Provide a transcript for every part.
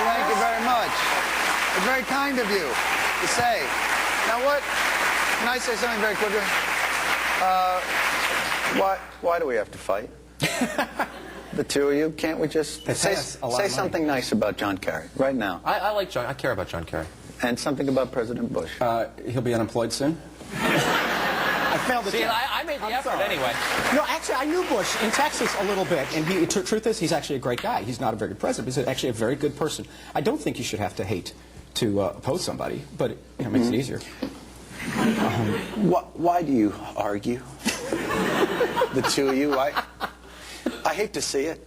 Thank you very much. It's very kind of you to say. Now what? Can I say something very quickly? Why do we have to fight? The two of you, can't we just say something nice about John Kerry right now? I like John. I care about John Kerry. And something about President Bush. He'll be unemployed soon. I failed the test. I made the effort anyway. No, actually, I knew Bush in Texas a little bit, and truth is, he's actually a great guy. He's not a very good president. He's actually a very good person. I don't think you should have to hate to oppose somebody, but it makes it easier. Why do you argue? The two of you? I hate to see it.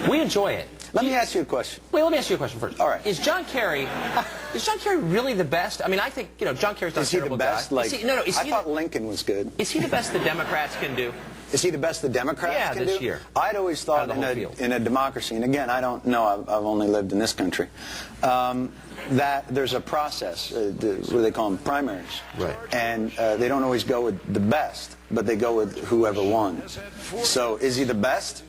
We enjoy it. Let me ask you a question. Wait, let me ask you a question first. All right. Is John Kerry really the best? I mean, I think, John Kerry's not a terrible guy. Is he the best? Like, I thought Lincoln was good. Is he the best the Democrats can do? Is he the best the Democrats can do? Yeah, this year. I'd always thought in a democracy, and again, I don't know, I've only lived in this country, that there's a process, what do they call them, primaries. Right. And they don't always go with the best, but they go with whoever won. So is he the best?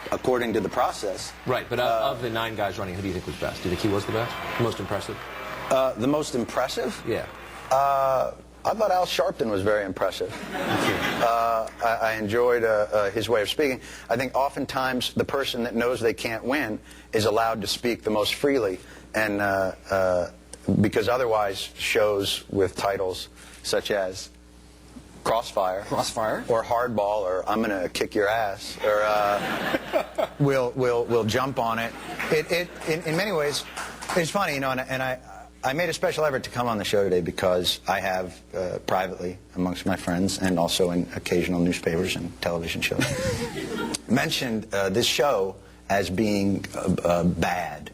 According to the process. Right, but of the 9 guys running, who do you think was best? Do you think he was the best? The most impressive? The most impressive? Yeah. I thought Al Sharpton was very impressive. I enjoyed his way of speaking. I think oftentimes the person that knows they can't win is allowed to speak the most freely, and because otherwise shows with titles such as Crossfire, or Hardball, or I'm going to kick your ass, or we'll jump on it. In many ways, it's funny, and I made a special effort to come on the show today because I have privately amongst my friends and also in occasional newspapers and television shows mentioned this show as being bad.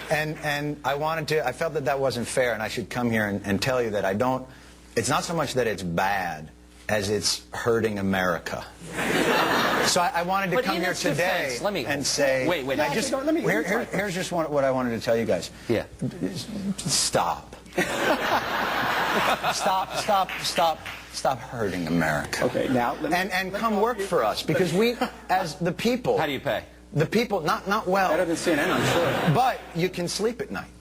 And I felt that wasn't fair, and I should come here and tell you that I don't. It's not so much that it's bad as it's hurting America. So I wanted to come here today and say, wait. Here's just what I wanted to tell you guys. Yeah. Stop. Stop hurting America. Okay, now and come work for us, because we, as the people. How do you pay? The people, not well. Better than CNN, I'm sure. But you can sleep at night.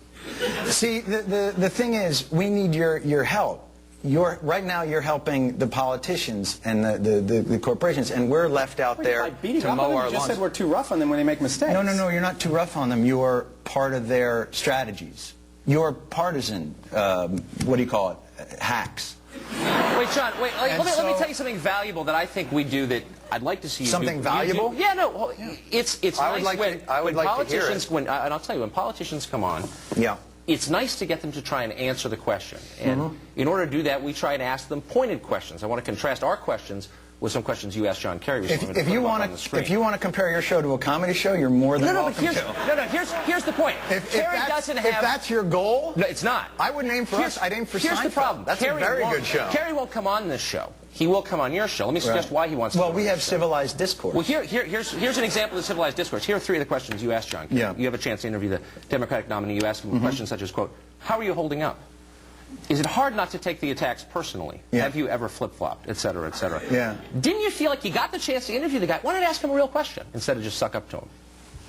See, the thing is, we need your help. Right now you're helping the politicians and the corporations, and we're left out there to mow our lawns. You just said we're too rough on them when they make mistakes. No, you're not too rough on them. You're part of their strategies. You're partisan, what do you call it, hacks. Wait, John, let me tell you something valuable that I think we do that I'd like to see you do. Something valuable? Yeah, no, it's nice when politicians, and I'll tell you, when politicians come on, yeah, it's nice to get them to try and answer the question. And in order to do that, we try and ask them pointed questions. I want to contrast our questions with some questions you asked John Kerry. If you want to compare your show to a comedy show, you're more than welcome to. Here's the point. If that's your goal, no, it's not. I wouldn't aim for us. I'd aim for Seinfeld. Here's the problem. That's a very good show. Kerry won't come on this show. He will come on your show. Let me suggest why he wants to. Well, we have civilized discourse. Well, here's an example of civilized discourse. Here are 3 of the questions you asked John Kerry. Yeah. You have a chance to interview the Democratic nominee. You ask him questions such as, quote, how are you holding up? Is it hard not to take the attacks personally? Yeah. Have you ever flip-flopped, et cetera, et cetera? Yeah. Didn't you feel like you got the chance to interview the guy? Why not ask him a real question instead of just suck up to him?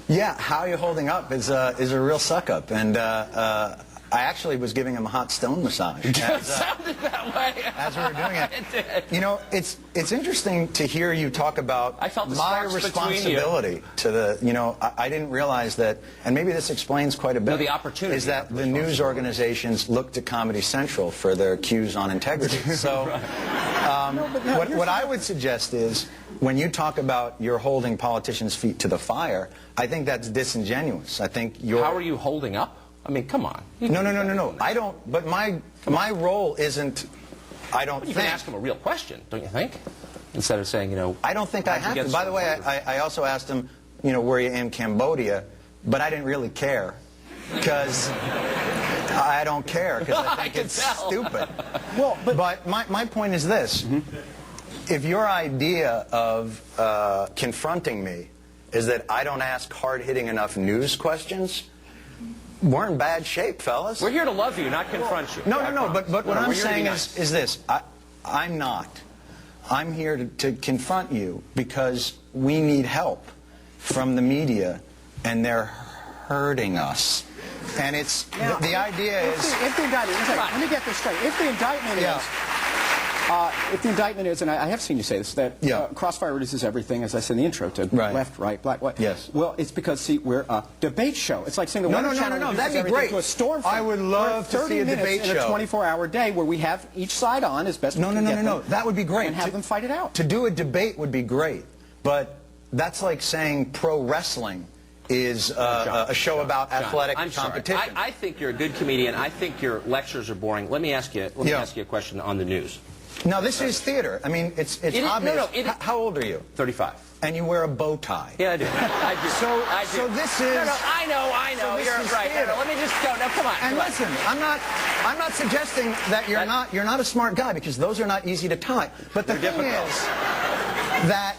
Yeah, how are you holding up is a real suck-up. And I actually was giving him a hot stone massage. It sounded that way. As we were doing it. It did. You know, it's interesting to hear you talk about I felt the my sparks responsibility to the, I didn't realize that, and maybe this explains quite a bit. No, the opportunity. Is that the news organizations look to Comedy Central for their cues on integrity. So what I would suggest is, when you talk about you're holding politicians' feet to the fire, I think that's disingenuous. I think you're... How are you holding up? I mean, come on. No. I don't. But my role isn't. I don't. But you can ask him a real question, don't you think? Instead of saying, I don't think I have to. By the way, I also asked him, were you in Cambodia? But I didn't really care, because I don't care, because I think it's stupid. Well, but my point is this: if your idea of confronting me is that I don't ask hard-hitting enough news questions, we're in bad shape, fellas. We're here to love you, not confront you. No. But what I'm saying is this. I'm not. I'm here to confront you because we need help from the media and they're hurting us. And it's Now, the idea is if the indictment, let me get this straight. If the indictment is, and I have seen you say this, that Crossfire reduces everything, as I said in the intro, to left, right, black, white. Yes. Well, it's because, see, we're a debate show. It's like saying the No, Weather no, no, Channel no, no, reduces that'd be everything great. to a storm front. I would love to see a debate in a show. 24-hour day where we have each side on as best we can get them. That would be great. And have them fight it out. To do a debate would be great, but that's like saying pro wrestling is a show about athletic competition. Sorry. I think you're a good comedian. I think your lectures are boring. Let me ask you a question on the news. No, this is theater. I mean, it's obvious. How old are you? 35. And you wear a bow tie. Yeah, I do. I do. So this is. No, I know. So You're right. No, let me just go. No, come on. And listen, I'm not suggesting that you're not a smart guy, because those are not easy to tie. But the thing is that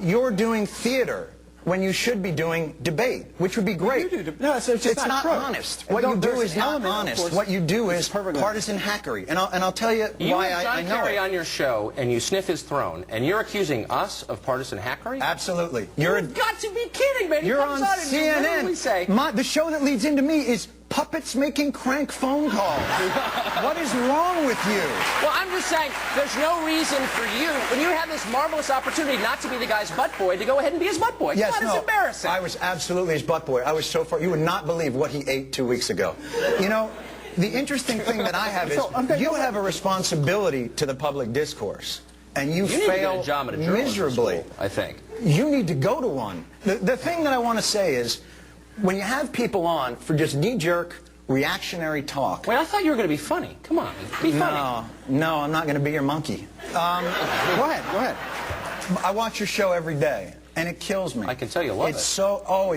you're doing theater when you should be doing debate, which would be great. No, it's not honest. What you do is not honest. What you do is partisan hackery. And I'll tell you why I know John Kerry on your show, and you sniff his throne, and you're accusing us of partisan hackery? Absolutely. You've got to be kidding, man. You're on CNN. The show that leads into me is puppets making crank phone calls. What is wrong with you? Well, I'm just saying, there's no reason for you, when you have this marvelous opportunity not to be the guy's butt boy, to go ahead and be his butt boy. Yes, It's embarrassing. I was absolutely his butt boy. I was so far. You would not believe what he ate 2 weeks ago. You know, the interesting thing that I have is you have a responsibility to the public discourse, and you fail miserably. School, I think. You need to go to one. The thing that I want to say is, when you have people on for just knee-jerk, reactionary talk... Wait, I thought you were going to be funny. Come on, be funny. No, I'm not going to be your monkey. Go ahead. I watch your show every day, and it kills me. I can tell you love it. It's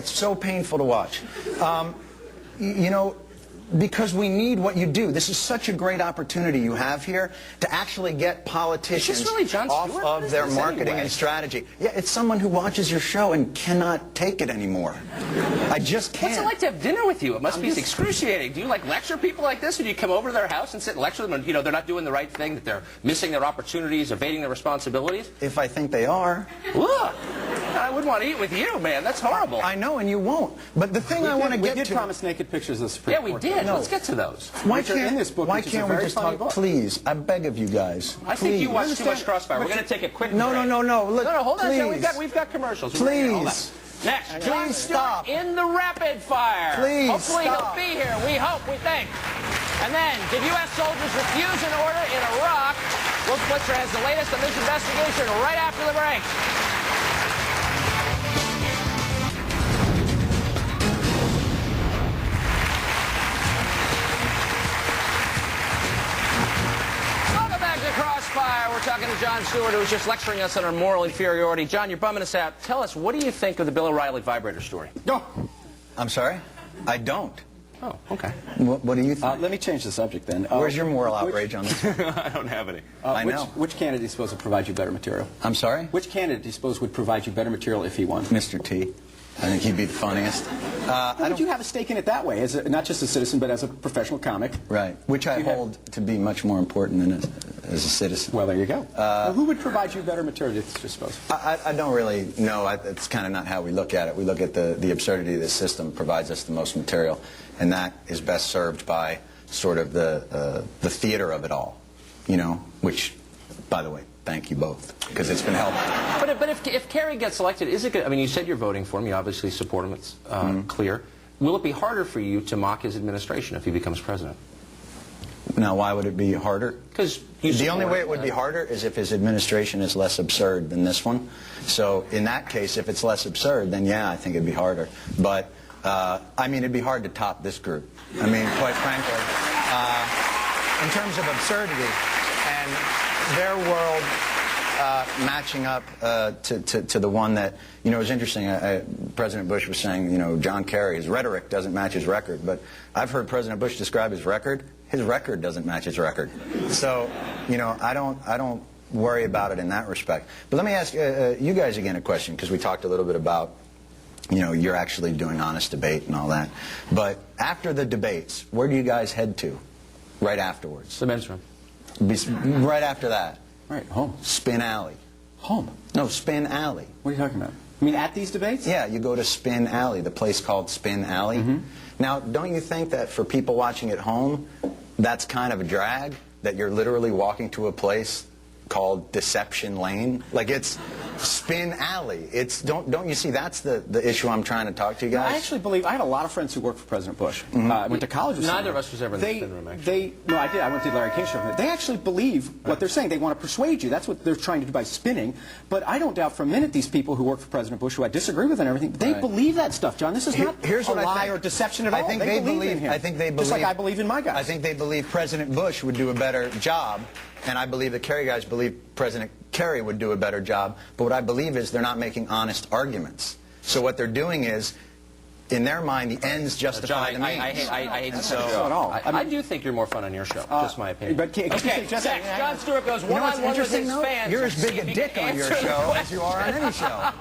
so painful to watch. You know, because we need what you do. This is such a great opportunity you have here to actually get politicians off of their marketing and strategy. Yeah, it's someone who watches your show and cannot take it anymore. I just can't. What's it like to have dinner with you? It must be excruciating. Do you like lecture people like this? Or do you come over to their house and sit and lecture them and, you know, they're not doing the right thing, that they're missing their opportunities, evading their responsibilities? If I think they are. Look, I wouldn't want to eat with you, man. That's horrible. I know, and you won't. But the thing I want to get to... We did promise naked pictures of the Supreme Court. Yeah, we did. No. Let's get to those. Why can't we just talk? Please, I beg of you guys. I think you watch too much Crossfire. We're going to take a quick break. No. Look, hold on. please. We've got commercials. Please. Next, please stop. In the rapid fire. Please Hopefully he'll be here. We hope. We think. And then, did U.S. soldiers refuse an order in Iraq? Will Blitzer has the latest on this investigation right after the break. Crossfire. We're talking to Jon Stewart, who was just lecturing us on our moral inferiority. John, you're bumming us out. Tell us, what do you think of the Bill O'Reilly vibrator story? No. I'm sorry? I don't. Oh, okay. What do you think? Let me change the subject then. Where's your moral outrage on this? I don't have any. I know. Which candidate do you suppose would provide you better material? I'm sorry? Which candidate do you suppose would provide you better material if he won? Mr. T. I think he'd be the funniest. Would you have a stake in it that way, not just a citizen, but as a professional comic? Right, which I hold to be much more important than as a citizen. Well, there you go. Well, who would provide you better material, do you suppose? I don't really know. It's kind of not how we look at it. We look at the absurdity of the system provides us the most material, and that is best served by sort of the theater of it all, you know, which, by the way, thank you both, because it's been helpful. But if Kerry gets elected, is it good? I mean, you said you're voting for him. You obviously support him. It's clear. Will it be harder for you to mock his administration if he becomes president? Now, why would it be harder? Because the only way it would be harder is if his administration is less absurd than this one. So in that case, if it's less absurd, then yeah, I think it'd be harder. But I mean, it'd be hard to top this group. I mean, quite frankly, in terms of absurdity and their world matching up to the one that, you know, is interesting. President Bush was saying, you know, John Kerry, his rhetoric doesn't match his record. But I've heard President Bush describe his record. His record doesn't match his record. So, you know, I don't worry about it in that respect. But let me ask you guys again a question, because we talked a little bit about, you know, you're actually doing honest debate and all that. But after the debates, where do you guys head to right afterwards? The men's room. Right after that. Right, home. Spin Alley. Home? No, Spin Alley. What are you talking about? I mean, at these debates? Yeah, you go to Spin Alley, the place called Spin Alley. Now, don't you think that for people watching at home, that's kind of a drag, that you're literally walking to a place called Deception Lane? Like, it's Spin Alley. It's don't you see, that's the issue I'm trying to talk to you guys? I actually believe, I had a lot of friends who worked for President Bush. I went to college with Neither of us was ever in the spin room, actually. No, I did. I went to Larry King's show. They actually believe what they're saying. They want to persuade you. That's what they're trying to do by spinning. But I don't doubt for a minute these people who work for President Bush, who I disagree with and everything, they believe that stuff, John. This is not a lie or deception at all. I think they believe in him. I think they believe, just like I believe in my guys. I think they believe President Bush would do a better job, and I believe the Kerry guys believe President Kerry would do a better job. But what I believe is they're not making honest arguments. So what they're doing is, in their mind, the ends justify the means. I hate so. At all. I do think you're more fun on your show. Just my opinion. But Next, Jon Stewart goes one-on-one with his fans. You're as big a dick on your show as you are on any show.